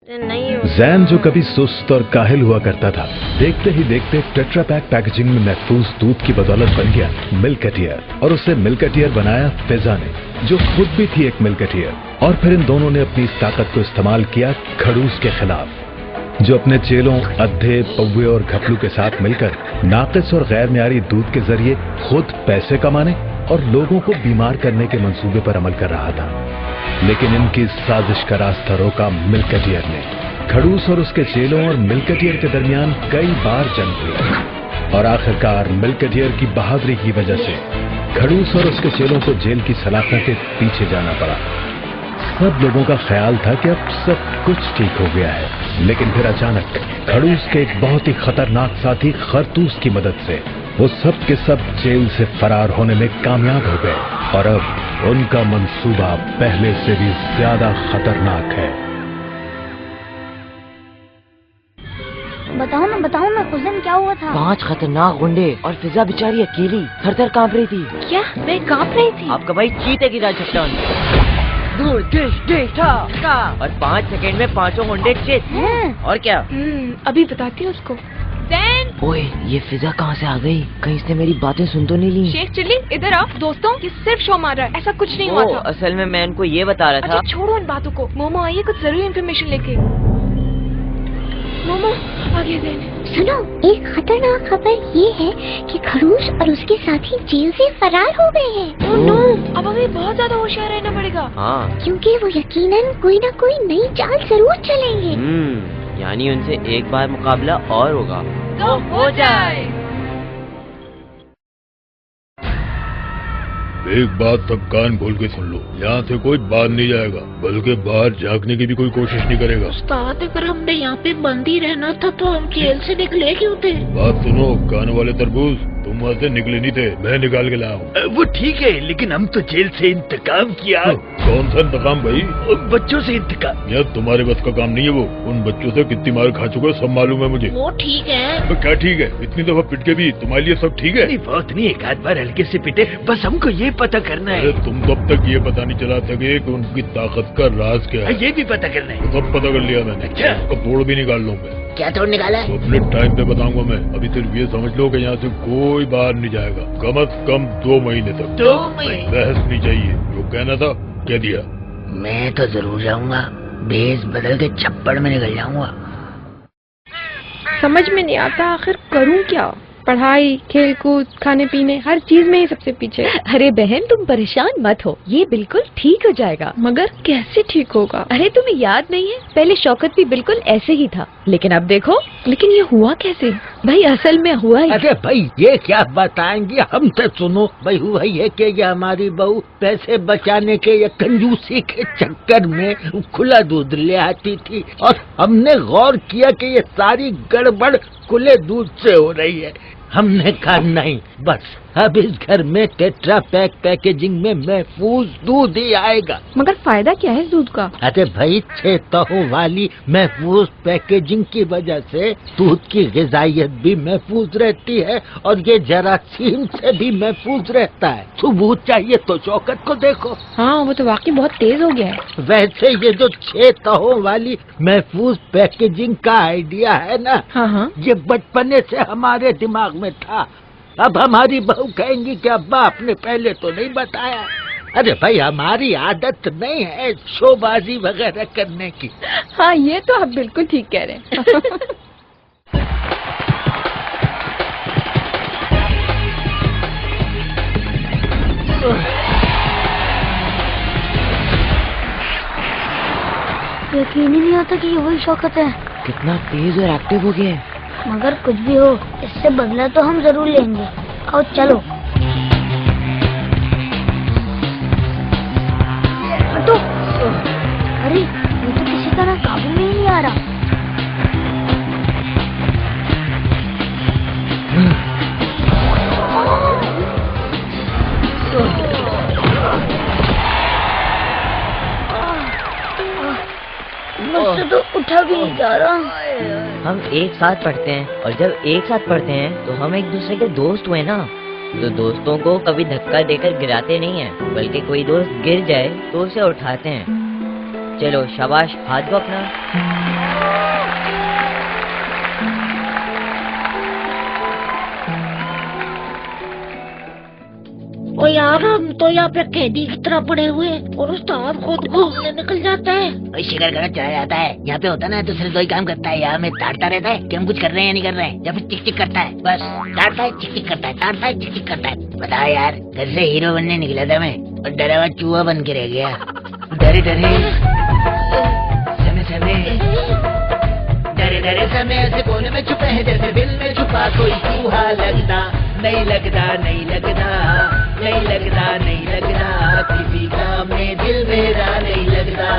जैन जो कभी सुस्त और काहिल हुआ करता था, देखते ही देखते टेट्रा पैक पैकेजिंग में महफूज दूध की बदौलत बन गया मिल्कटियर। और उसे मिल्कटियर बनाया फिजा ने, जो खुद भी थी एक मिल्कटियर। और फिर इन दोनों ने अपनी इस ताकत को इस्तेमाल किया खड़ूस के खिलाफ, जो अपने चेलों अद्धे, पौवे और घपलू के साथ मिलकर नाकिस और गैर मियारी दूध के जरिए खुद पैसे कमाने और लोगों को बीमार करने के मंसूबे पर अमल कर रहा था। लेकिन इनकी साजिश का रास्ता रोका मिल्कटियर ने। खड़ूस और उसके चेलों और मिल्कटियर के दरमियान कई बार जंग हुई और आखिरकार मिल्कटियर की बहादुरी की वजह से खड़ूस और उसके चेलों को जेल की सलाखों के पीछे जाना पड़ा। सब लोगों का ख्याल था कि अब सब कुछ ठीक हो गया है, लेकिन फिर अचानक खड़ूस के एक बहुत ही खतरनाक साथी खरतूस की मदद से वो सब के सब जेल से फरार होने में कामयाब हो गए। और अब उनका मंसूबा पहले से भी ज्यादा खतरनाक है। बताओ ना कुज़िन, क्या हुआ था? 5 खतरनाक गुंडे और फिजा बेचारी अकेली थर-थर कांप रही थी। क्या मैं कांप रही थी? आपका भाई चीते की तरह चट्टान दूर और 5 सेकंड में 5 गुंडे चित। और क्या? अभी बताती हूँ उसको। ओए, ये फिजा कहाँ से आ गई? कहीं इसने मेरी बातें सुन तो नहीं ली? शेख चिल्ली, इधर आओ। दोस्तों, ये सिर्फ शो मार रहा है, ऐसा कुछ नहीं हुआ था। असल में मैं इनको ये बता रहा था। अच्छा छोड़ो इन बातों को, मोमो आइए कुछ जरूरी इंफॉर्मेशन लेके। मोमो आगे देन। सुनो, एक खतरनाक खबर ये है कि खड़ूस और उसके साथी जेल से फरार हो गए हैं। ओह नो, अब हमें बहुत ज्यादा होशियार रहना पड़ेगा। हाँ, क्योंकि वो यकीनन कोई न कोई नई चाल जरूर चलेंगे। यानी उनसे एक बार मुकाबला और होगा। तो हो जाए। एक बात सब कान खोल के सुन लो, यहाँ से कोई बाहर नहीं जाएगा, बल्कि बाहर झांकने की भी कोई कोशिश नहीं करेगा। उस्ताद, अगर हमने यहाँ पे बंद ही रहना था तो हम जेल से निकले क्यों थे? बात सुनो कान वाले तरबूज, तुम वहाँ से निकले नहीं थे, मैं निकाल के लाया हूँ। वो ठीक है, लेकिन हम तो जेल से इंतकाम किया। कौन सा इंतकाम भाई? बच्चों से इंतकाम। यार तुम्हारे बस का काम नहीं है वो। उन बच्चों से कितनी मार खा चुके हो सब मालूम है मुझे। वो ठीक है। तो क्या ठीक है? इतनी दफा पिट के भी तुम्हारे लिए सब ठीक है? नहीं, बहुत नहीं, एक आध बार हल्के से पिटे, बस हमको ये पता करना अरे है। तुम तब तक ये पता नहीं चला सके कि उनकी ताकत का राज क्या है। ये भी पता करना है। सब पता कर लिया मैंने। अच्छा। उसका तोड़ भी निकाल लूंगा। क्या तोड़ निकाला? तो अपने टाइम पे बताऊंगा मैं। अभी सिर्फ ये समझ लो कि यहाँ से कोई बाहर नहीं जाएगा, कम से कम 2 महीने तक। 2 महीने? बहस नहीं चाहिए, जो कहना था कह दिया। मैं तो जरूर जाऊंगा, भेस बदल के छप्पड़ में निकल जाऊंगा। समझ में नहीं आता आखिर करूँ क्या। पढ़ाई, खेल कूद, खाने पीने, हर चीज में ही सबसे पीछे। अरे बहन, तुम परेशान मत हो, ये बिल्कुल ठीक हो जाएगा। मगर कैसे ठीक होगा? अरे तुम्हें याद नहीं है, पहले शौकत भी बिल्कुल ऐसे ही था, लेकिन अब देखो। लेकिन ये हुआ कैसे? भाई असल में हुआ ही। अरे भाई, ये क्या बताएंगे हमसे? सुनो भाई, हुआ ये कि ये हमारी बहू पैसे बचाने के या कंजूसी के चक्कर में खुला दूध ले आती थी, और हमने गौर किया कि ये सारी गड़बड़ खुले दूध से हो रही है। हमने कहा नहीं, बस अब इस घर में टेट्रा पैक पैकेजिंग में महफूज दूध ही आएगा। मगर फायदा क्या है इस दूध का? अरे भाई, 6 तहों वाली महफूज पैकेजिंग की वजह से दूध की ग़िज़ाइयत भी महफूज रहती है और ये जरासीम से भी महफूज रहता है। सबूत चाहिए तो शौकत को देखो। हाँ, वो तो वाकई बहुत तेज हो गया है। वैसे ये जो 6 तहों वाली महफूज पैकेजिंग का आइडिया है ना, हाँ, ये बचपने से हमारे दिमाग में था। अब हमारी बहू कहेंगी कि अब्बा आपने पहले तो नहीं बताया। अरे भाई, हमारी आदत नहीं है शोबाजी वगैरह करने की। हाँ, ये तो आप बिल्कुल ठीक कह रहे हैं। यकीन ही नहीं होता कि ये वही शौकत है। कितना तेज और एक्टिव हो गया है। मगर कुछ भी हो, इससे बदला तो हम जरूर लेंगे। आओ चलो। हटो। अरे ये तो किसी तरह काबू में ही नहीं आ रहा। मुझसे तो उठा भी नहीं जा रहा। हम एक साथ पढ़ते हैं, और जब एक साथ पढ़ते हैं तो हम एक दूसरे के दोस्त हुए ना। तो दोस्तों को कभी धक्का देकर गिराते नहीं हैं, बल्कि कोई दोस्त गिर जाए तो उसे उठाते हैं। चलो शाबाश, हाथ दो अपना। ओ यार हम तो यहाँ पे कैदी की तरह पड़े हुए और उस्ताद खुद घूमने निकल जाता है। शिकार करना चला जाता है। यहाँ पे होता ना तो सिर्फ दो ही काम करता है, यहाँ में ताड़ता रहता है कि हम कुछ कर रहे हैं या नहीं कर रहे हैं, या फिर चिक चिक करता है। बस ताड़ता है, चिक चिक करता है, ताड़ता है, चिक चिक करता है। बताओ यार, घर से हीरो बनने निकला था मैं और डरा हुआ चूहा बन के रह गया। डरे डरे समय समय डरे डरे समय से कोने में छुपे हैं, जैसे दिल में छुपा कोई चूहा। लगता नहीं लगता, नहीं लगता, नहीं लगता, नहीं लगता, किसी काम में दिल मेरा नहीं लगता।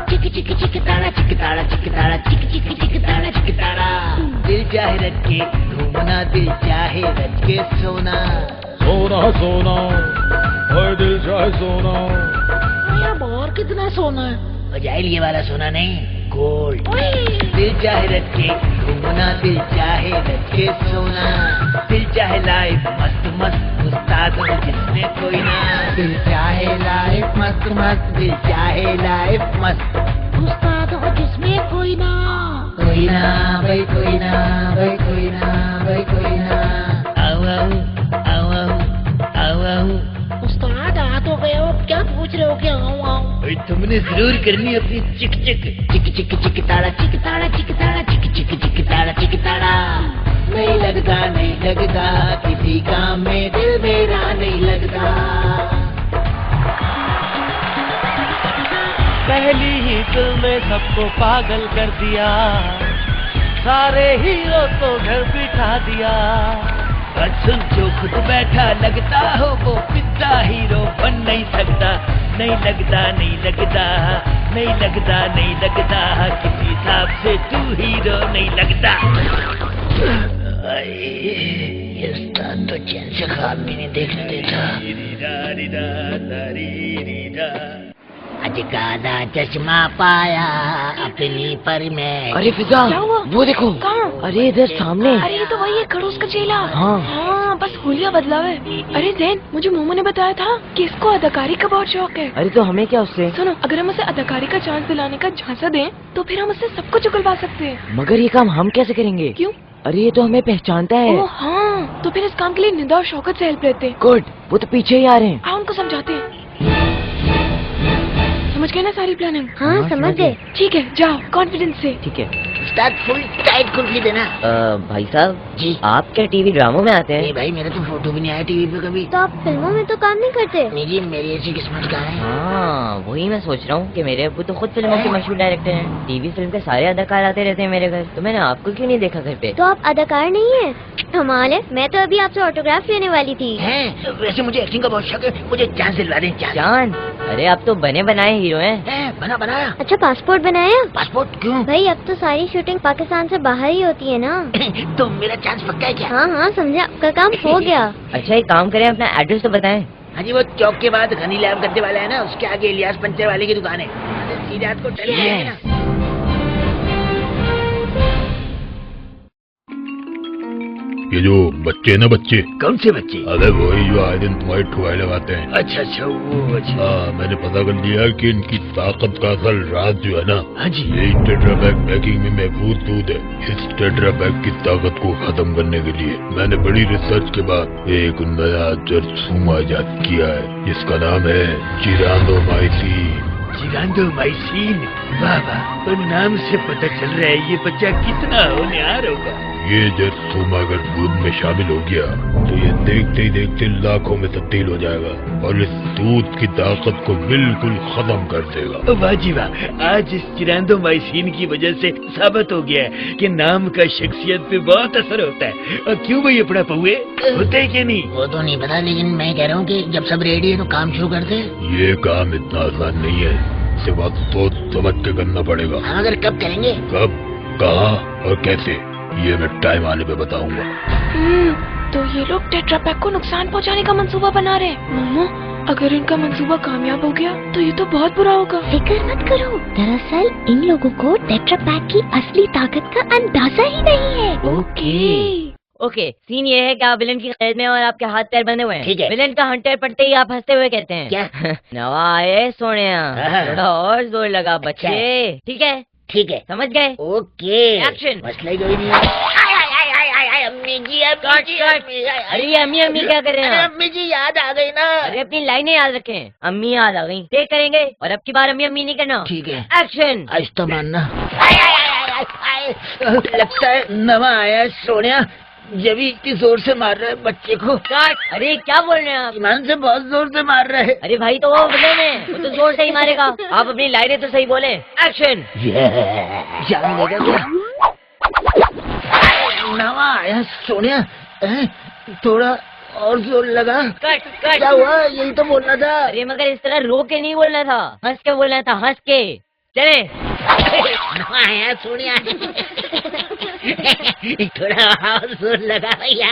चिक चिक चिक ताड़ा, चिक ताड़ा, चिक ताड़ा, चिक चिक चिक ताड़ा, चिक ताड़ा। दिल चाहे रच के घूमना, दिल चाहे रच के सोना। सोना सोना ओए दिल चाहे सोना। यार बाहर कितना सोना है? बजाइल ये वाला सोना नहीं, गोल्ड। दिल चाहे रच के घूमना, दिल चाहे रच के सोना। दिल चाहे लाइफ मस्त मस्त, उस्ताद हो जिसमें कोई ना। दिल चाहे लाइफ मस्त मस्त, दिल चाहे लाइफ मस्त, उस्ताद हो जिसमें कोई ना। कोई ना भाई, कोई ना भाई, कोई ना भाई, कोई ना। आओ आओ आओ आओ आओ आओ। उस्ताद आ तो गए हो, क्या पूछ रहे हो? क्या आओ आओ? भाई तुमने जरूर करनी अपनी चिक चिक चिक चिक चिक ताड़ा, चिक ताड़ा, चिक ताड़ा, चिक चिक चिक ताड़ा, चिक ताड़ा। नहीं लगता, नहीं लगता, किसी काम में दिल मेरा नहीं लगता। पहली ही फिल्म में सबको पागल कर दिया, सारे हीरो को घर बिठा दिया। और सुन, जो खुद बैठा लगता हो वो पिता हीरो बन नहीं सकता। नहीं लगता, नहीं लगता, नहीं लगता, नहीं लगता, किसी हिसाब से तू हीरो नहीं लगता। ये उस्ताद तो चैन से ख्वाब भी नहीं देखने देता। आज काला चश्मा पाया अपनी पर में। अरे फिजा, क्या हुआ? वो देखो। कहाँ? अरे इधर सामने। अरे ये तो वही है, खड़ूस का चेला। हाँ। बस हुलिया बदला है। अरे जैन, मुझे मोमो ने बताया था कि इसको अदाकारी का बहुत शौक है। अरे तो हमें क्या उससे? सुनो, अगर हम उसे अदाकारी का चांस दिलाने का झांसा दें तो फिर हम उससे सब कुछ उगलवा सकते हैं। मगर ये काम हम कैसे करेंगे? क्यों? अरे ये तो हमें पहचानता है। ओह हाँ, तो फिर इस काम के लिए निदा और शौकत से हेल्प लेते हैं। गुड, वो तो पीछे ही आ रहे हैं। आओ उनको समझाते हैं। समझ गए ना सारी प्लानिंग? हाँ समझ गए। ठीक है, जाओ कॉन्फिडेंस से। ठीक है। उस्ताद फुल टाइट कुल्फी देना। भाई साहब जी। आप क्या टीवी ड्रामों में आते नहीं हैं? भाई, मेरा तो फोटो भी नहीं आया टीवी पे कभी। तो आप फिल्मों में तो काम नहीं करते? मेरी मेरी ऐसी किस्मत कहाँ है? हाँ, वही मैं सोच रहा हूँ कि मेरे अब्बू तो खुद फिल्मों के मशहूर डायरेक्टर हैं। टीवी फिल्म के सारे अदाकार आते रहते हैं मेरे घर, तो मैंने आपको क्यों नहीं देखा घर पे? तो आप अदाकार नहीं है? कमाल है, मैं तो अभी आपसे ऑटोग्राफ लेने वाली थी। हैं? वैसे मुझे एक्टिंग का बहुत शौक है, मुझे चांस दिलवा दें। जान, अरे आप तो बने बनाए हीरो हैं। बना बनाया। अच्छा पासपोर्ट बनाया? पासपोर्ट क्यों? भाई अब तो सारी शूटिंग पाकिस्तान से बाहर ही होती है ना। तो मेरा चांस पक्का है क्या? हाँ हाँ समझा, आपका काम हो गया। अच्छा एक काम करें, अपना एड्रेस तो बताएं। हाँ जी, वो चौक के बाद घनी लैब करने वाला है ना, उसके आगे इलियास पंचर वाले की दुकान है। सीधे आपको चले जाएंगे ना। ये जो बच्चे ना बच्चे, कौन से बच्चे? अरे वही जो आए दिन तुम्हारी ठुआई लगाते हैं। अच्छा अच्छा, वो अच्छा। हाँ, मैंने पता कर लिया कि इनकी ताकत का असल राज जो है ना, हाँ जी, यही टेट्रा पैक पैकिंग में महफूज दूध है। इस टेट्रा पैक की ताकत को खत्म करने के लिए मैंने बड़ी रिसर्च के बाद एक नया जरासीम इजाद किया है, जिसका नाम है जिरांडोमाइसिन। जिरांडोमाइसिन, वाह वाह, तो नाम से पता चल रहा है ये बच्चा कितना होनहार होगा। ये जरासीम अगर दूध में शामिल हो गया तो ये देखते ही देखते लाखों में तब्दील हो जाएगा और इस दूध की ताकत को बिल्कुल खत्म कर देगा। वाह जी वाह, आज इस जिरांडोमाइसिन की वजह से साबित हो गया है कि नाम का शख्सियत पे बहुत असर होता है। और क्यों भाई अपना पहुए होते है कि नहीं? वो तो नहीं पता, लेकिन मैं कह रहा हूँ कि जब सब रेडी है तो काम शुरू करते हैं। ये काम इतना आसान नहीं है, इसे बहुत सोच समझ के करना पड़ेगा। हाँ, अगर कब करेंगे? कब, कहाँ और कैसे, ये मैं टाइम आने पे बताऊंगा। तो ये लोग टेट्रा पैक को नुकसान पहुंचाने का मंसूबा बना रहे हैं। मोमो, अगर इनका मंसूबा कामयाब हो गया तो ये तो बहुत बुरा होगा। फिक्र मत करो, दरअसल इन लोगों को टेट्रा पैक की असली ताकत का अंदाजा ही नहीं है। ओके, सीन ये है कि आप विलन की कैद में और आपके हाथ पैर बंधे हुए हैं। ठीक है। विलन का हंटर पड़ते ही आप हंसते हुए कहते हैं, क्या? नवाए सोनिया, थोड़ा और जोर लगा बच्चे। ठीक है, ठीक है, समझ गए? ओके। एक्शन। मसला ही कोई नहीं है। अम्मी जी अरे ये अम्मी अम्मी क्या कर रहे हैं आप? अम्मी जी याद आ गई ना। अरे अपनी लाइनें याद रखें। अम्मी याद आ गई, टेक करेंगे और अब की बार अम्मी अम्मी नहीं करना। ठीक है, एक्शन। आज तो मानना। लगता है नवा आया सोनिया, जब भी इतनी जोर से मार रहा है बच्चे को। अरे क्या बोल रहे हैं आप? ईमान से बहुत जोर से मार रहा है। अरे भाई तो वो बदले में, वो तो जोर से ही मारेगा। आप अपनी लाइनें तो सही बोले। एक्शन। जान देगा क्या? नवा आया सोनिया, थोड़ा और जोर लगा। Cut cut. क्या हुआ? यही तो बोलना था। अरे मगर इस तरह रो के नहीं बोलना था, हंस के बोलना था, हंस के। चले। नवा आया सोनिया, थोड़ा और जोर लगा भैया।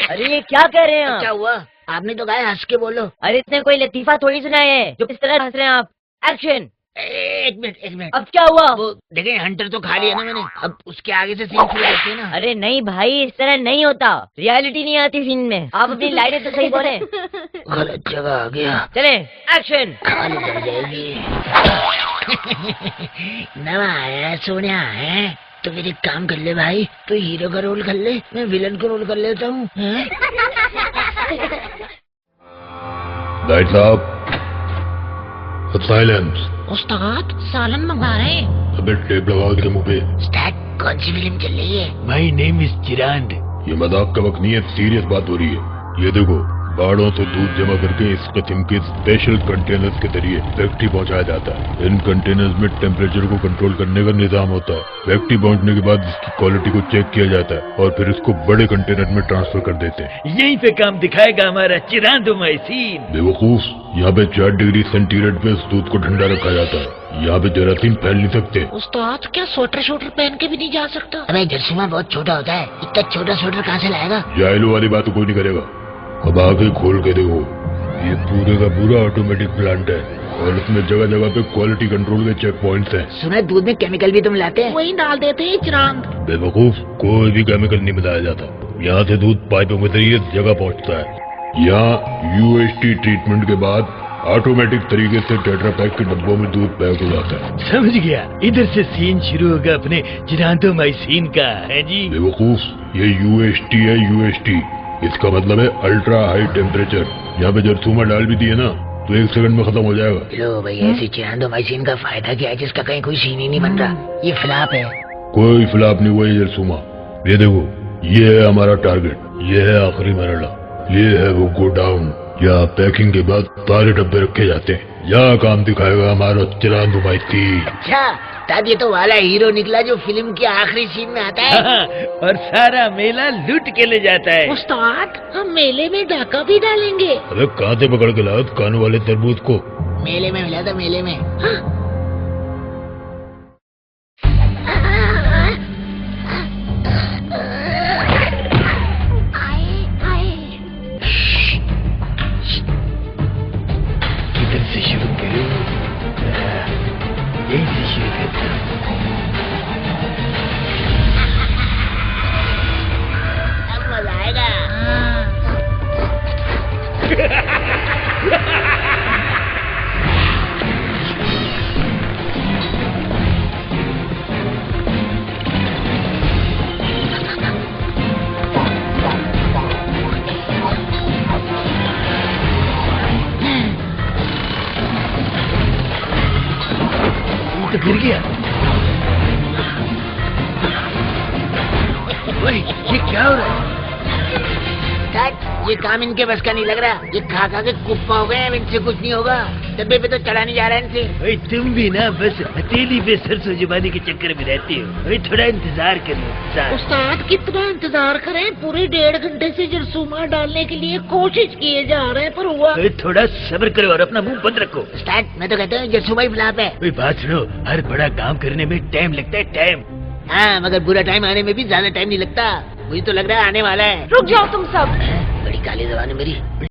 अरे ये क्या कह रहे हैं क्या आप? हुआ? आपने तो कहा हंस के बोलो। अरे इसने कोई लतीफा थोड़ी सुना है जो इस तरह हंस रहे हैं आप। एक्शन। एक मिनट। अब क्या हुआ? वो देखें, हंटर तो खा लिया ना मैंने, अब उसके आगे से सीन शुरू करते हैं ना। अरे नहीं भाई, इस तरह नहीं होता, रियलिटी नहीं आती सीन में। आप अपनी लाइनें तो सही बोले। गलत जगह आ गया। चले। एक्शन। खाली कर जाएगी। नवा आया सोनिया है तो फिर एक काम कर ले भाई, तो हीरो का रोल कर ले, मैं विलन का रोल कर लेता हूँ। Lights off, silence. उस्ताद सालन मंगा रहे हैं। अबे टेप लगाओ इसके मुंह पे। उस्ताद कौन सी फिल्म चल रही है? My name is Chirand. ये मजाक का वक्त नहीं है, सीरियस बात हो रही है। ये देखो, बाड़ों से दूध जमा करके इस किस्म के स्पेशल कंटेनर्स के जरिए फैक्ट्री पहुंचाया जाता है। इन कंटेनर्स में टेम्परेचर को कंट्रोल करने का निजाम होता है। फैक्ट्री पहुंचने के बाद इसकी क्वालिटी को चेक किया जाता है और फिर इसको बड़े कंटेनर में ट्रांसफर कर देते हैं। यहीं पे काम दिखाएगा हमारा चिरांद माइसीन। बेवकूफ, यहाँ पे 4 डिग्री सेंटीग्रेड पे इस दूध को ठंडा रखा जाता है। यहाँ पे जरासीम फैल नहीं सकते। उस्ताद क्या स्वेटर पहन के भी नहीं जा सकता? अबे जर्सीमा बहुत छोटा होता है, इतना छोटा स्वेटर कहाँ से लाएगा? जायलू वाली बात तो कोई नहीं करेगा। अब आगे खोल के देखो, ये पूरे का पूरा ऑटोमेटिक प्लांट है और इसमें जगह जगह पे क्वालिटी कंट्रोल के चेक पॉइंट्स हैं। सुना दूध में केमिकल भी तुम लाते हैं? वही डाल देते हैं चिरांद। बेवकूफ, कोई भी केमिकल नहीं मिलाया जाता। यहाँ से दूध पाइपों के जरिए जगह पहुँचता है। यहाँ UHT ट्रीटमेंट के बाद ऑटोमेटिक तरीके से टेट्रा पैक के डब्बों में दूध पैक हो जाता है। समझ गया, इधर से सीन शुरू होगा अपने चिरांदो माइसीन का, है जी? बेवकूफ, ये UHT है, UHT। इसका मतलब है अल्ट्रा हाई टेम्परेचर। यहाँ पे जरसूमा डाल भी दिए ना तो 1 सेकंड में खत्म हो जाएगा। लो भाई, ऐसी चिरांदो माइसीन का फायदा क्या है जिसका कहीं कोई सीन ही नहीं बन रहा? ये फ्लॉप है। कोई फ्लॉप नहीं हुआ ये जरसूमा। ये देखो, ये है हमारा टारगेट, ये है आखिरी मरहला, ये है वो गोडाउन। यहाँ पैकिंग के बाद सारे डब्बे रखे जाते हैं। यहाँ काम दिखाएगा हमारा चिरांदो माइसीन। अच्छा, तब ये तो वाला हीरो निकला जो फिल्म के आखिरी सीन में आता है। और सारा मेला लूट के ले जाता है। उस्ताद, हम मेले में डाका भी डालेंगे। अबे कहाँ से पकड़ के लाओ कानों वाले तरबूज को? मेले में मिला था, मेले में। किधर से शुरू करूं? यहीं से शुरू करता हूं। अब मजा आएगा। तो गिर गया। ओए, ये क्या हो रहा है? ये काम इनके बस का नहीं लग रहा। ये खा खा के कुप्पा हो गए हैं, इनसे कुछ नहीं होगा। डब्बे पे तो चढ़ा नहीं जा रहा है इनसे। ओए, तुम भी ना बस हथेली पे सरसों जुबानी के चक्कर में रहते हो। ओए, थोड़ा इंतजार करो। उस्ताद, कितना इंतजार करें? पूरे 1.5 घंटे से जरसूमा डालने के लिए कोशिश किए जा रहे हैं, पर हुआ। ओए, थोड़ा सब्र करो और अपना मुंह बंद रखो। उस्ताद, मैं तो कहता हूँ जरसूमा ही फ्लॉप है। ओए, बात सुनो, हर बड़ा काम करने में टाइम लगता है, टाइम। हाँ, मगर बुरा टाइम आने में भी ज्यादा टाइम नहीं लगता। मुझे तो लग रहा है आने वाला है। रुक जाओ तुम सब। बड़ी काली जबान है मेरी।